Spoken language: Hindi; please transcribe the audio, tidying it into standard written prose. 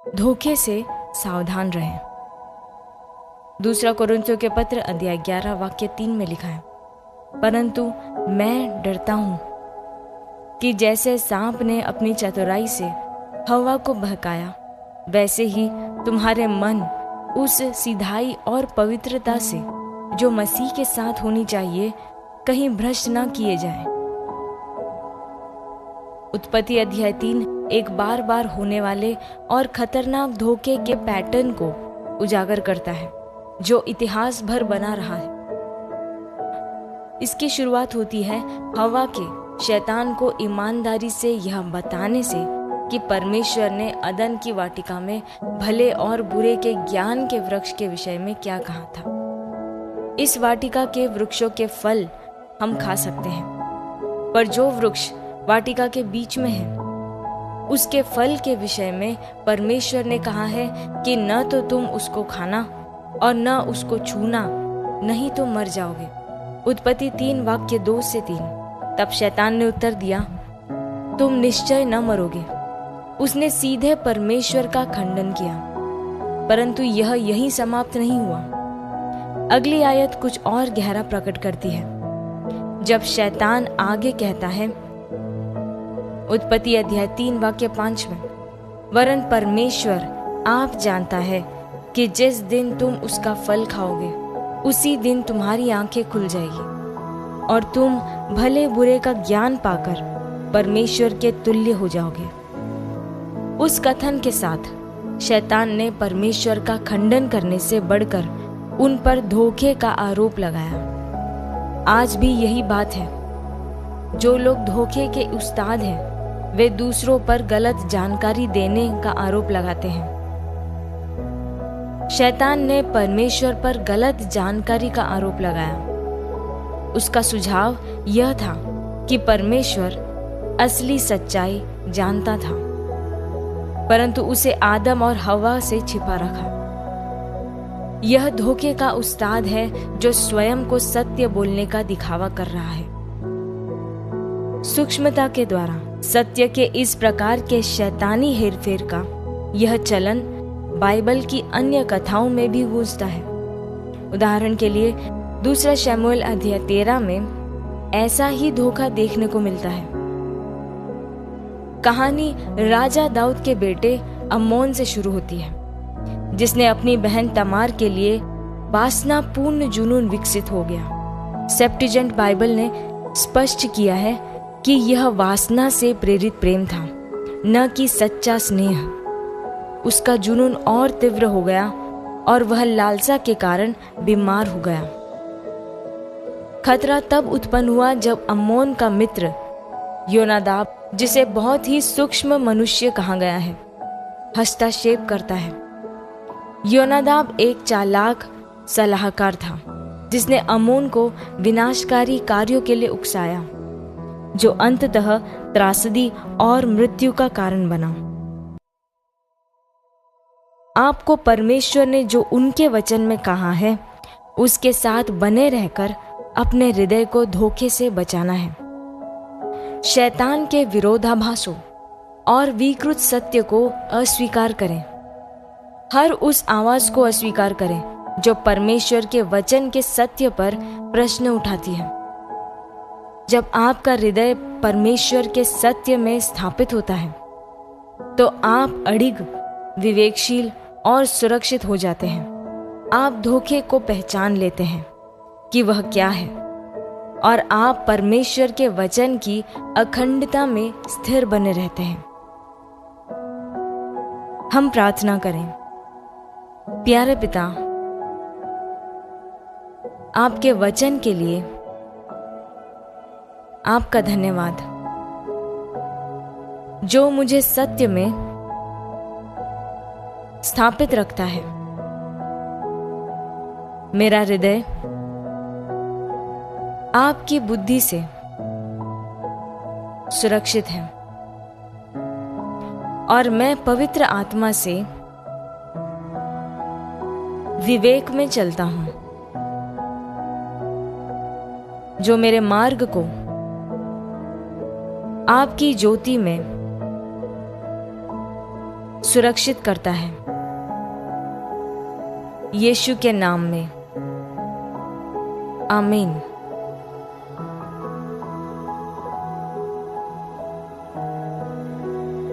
धोखे से सावधान रहें। दूसरा कोरिन्थियों के पत्र अध्याय 11 वाक्य 3 में लिखा है, परंतु मैं डरता हूं कि जैसे सांप ने अपनी चतुराई से हवा को बहकाया, वैसे ही तुम्हारे मन उस सीधाई और पवित्रता से जो मसीह के साथ होनी चाहिए कहीं भ्रष्ट ना किए जाएं। उत्पत्ति अध्याय 3 एक बार बार होने वाले और खतरनाक धोखे के पैटर्न को उजागर करता है जो इतिहास भर बना रहा है। इसकी शुरुआत होती है हवा के शैतान को ईमानदारी से यह बताने से कि परमेश्वर ने अदन की वाटिका में भले और बुरे के ज्ञान के वृक्ष के विषय में क्या कहा था। इस वाटिका के वृक्षों के फल हम खा सकते हैं, पर जो वृक्ष वाटिका के बीच में है उसके फल के विषय में परमेश्वर ने कहा है कि न तो तुम उसको खाना और न उसको छूना, नहीं तो मर जाओगे। उत्पत्ति 3 वाक्य 2 से 3। तब शैतान ने उत्तर दिया, तुम निश्चय न मरोगे। उसने सीधे परमेश्वर का खंडन किया, परंतु यह यहीं समाप्त नहीं हुआ। अगली आयत कुछ और गहरा प्रकट करती है जब शैतान आगे कहता है, उत्पत्ति अध्याय 3 वाक्य 5 में, वरन परमेश्वर आप जानता है कि जिस दिन तुम उसका फल खाओगे उसी दिन तुम्हारी आंखें खुल जाएगी और तुम भले बुरे का ज्ञान पाकर परमेश्वर के तुल्य हो जाओगे। उस कथन के साथ शैतान ने परमेश्वर का खंडन करने से बढ़कर उन पर धोखे का आरोप लगाया। आज भी यही बात है। जो लोग धोखे के उस्ताद हैं वे दूसरों पर गलत जानकारी देने का आरोप लगाते हैं। शैतान ने परमेश्वर पर गलत जानकारी का आरोप लगाया। उसका सुझाव यह था कि परमेश्वर असली सच्चाई जानता था, परंतु उसे आदम और हवा से छिपा रखा। यह धोखे का उस्ताद है जो स्वयं को सत्य बोलने का दिखावा कर रहा है। सूक्ष्मता के द्वारा सत्य के इस प्रकार के शैतानी हेरफेर का यह चलन बाइबल की अन्य कथाओं में भी गूंजता है। उदाहरण के लिए दूसरा शमूएल अध्याय 13 में ऐसा ही धोखा देखने को मिलता है। कहानी राजा दाऊद के बेटे अम्मोन से शुरू होती है, जिसने अपनी बहन तमार के लिए वासनापूर्ण जुनून विकसित हो गया। सेप्टिजेंट बाइबल ने स्पष्ट किया है कि यह वासना से प्रेरित प्रेम था, न कि सच्चा स्नेह। उसका जुनून और तीव्र हो गया और वह लालसा के कारण बीमार हो गया। खतरा तब उत्पन्न हुआ जब अम्मोन का मित्र योनादाब, जिसे बहुत ही सूक्ष्म मनुष्य कहा गया है, हस्तक्षेप करता है। योनादाब एक चालाक सलाहकार था जिसने अम्मोन को विनाशकारी कार्यों के लिए उकसाया, जो अंततः त्रासदी और मृत्यु का कारण बना। आपको परमेश्वर ने जो उनके वचन में कहा है उसके साथ बने रहकर अपने हृदय को धोखे से बचाना है। शैतान के विरोधाभासों और विकृत सत्य को अस्वीकार करें। हर उस आवाज को अस्वीकार करें जो परमेश्वर के वचन के सत्य पर प्रश्न उठाती है। जब आपका हृदय परमेश्वर के सत्य में स्थापित होता है तो आप अडिग, विवेकशील और सुरक्षित हो जाते हैं। आप धोखे को पहचान लेते हैं कि वह क्या है और आप परमेश्वर के वचन की अखंडता में स्थिर बने रहते हैं। हम प्रार्थना करें। प्यारे पिता, आपके वचन के लिए आपका धन्यवाद, जो मुझे सत्य में स्थापित रखता है। मेरा हृदय आपकी बुद्धि से सुरक्षित है और मैं पवित्र आत्मा से विवेक में चलता हूं, जो मेरे मार्ग को आपकी ज्योति में सुरक्षित करता है। यीशु के नाम में आमीन।